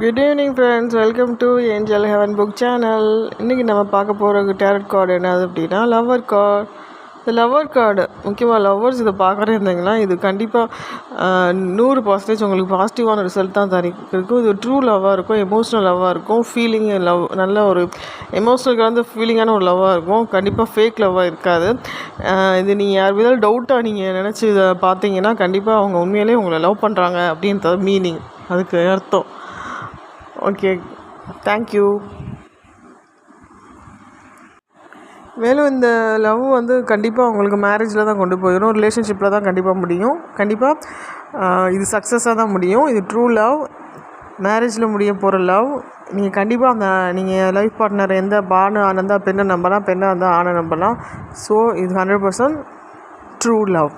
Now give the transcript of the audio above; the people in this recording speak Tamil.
Good evening friends, welcome to angel heaven book channel. இன்றைக்கி நம்ம பார்க்க போகிற டேரட் கார்டு என்னது அப்படின்னா லவ்வர் கார்டு. இந்த லவ்வர் கார்டு முக்கியமாக லவ்வர்ஸ் இதை பார்க்குறே இருந்தீங்கன்னா இது கண்டிப்பாக 100% உங்களுக்கு பாசிட்டிவான ரிசல்ட் தான் இருக்கும். இது ட்ரூ லவ்வாக இருக்கும், எமோஷ்னல் லவ்வாக இருக்கும், ஃபீலிங் லவ், நல்ல ஒரு எமோஷ்னல் கலந்து ஃபீலிங்கான ஒரு லவ்வாக இருக்கும். கண்டிப்பாக ஃபேக் லவ்வாக இருக்காது. இது நீங்கள் யார் விதாலும் டவுட்டாக நீங்கள் நினச்சி இதை பார்த்தீங்கன்னா கண்டிப்பாக அவங்க உண்மையிலே உங்களை லவ் பண்ணுறாங்க அப்படின்றது மீனிங், அதுக்கு அர்த்தம். Okay, thank you. மேலும் இந்த லவ் கண்டிப்பாக உங்களுக்கு மேரேஜில் தான் கொண்டு போயிடும், ரிலேஷன்ஷிப்பில் தான் கண்டிப்பாக முடியும். கண்டிப்பாக இது சக்ஸஸாக தான் முடியும். இது ட்ரூ லவ், மேரேஜில் முடிய போகிற லவ். நீங்கள் கண்டிப்பாக நீங்கள் லைஃப் பார்ட்னர் எந்த ஆணாக இருந்தால் பெண்ணை நம்பலாம், பெண்ணாக இருந்தால் ஆணை நம்பலாம். ஸோ இது 100% ட்ரூ லவ்.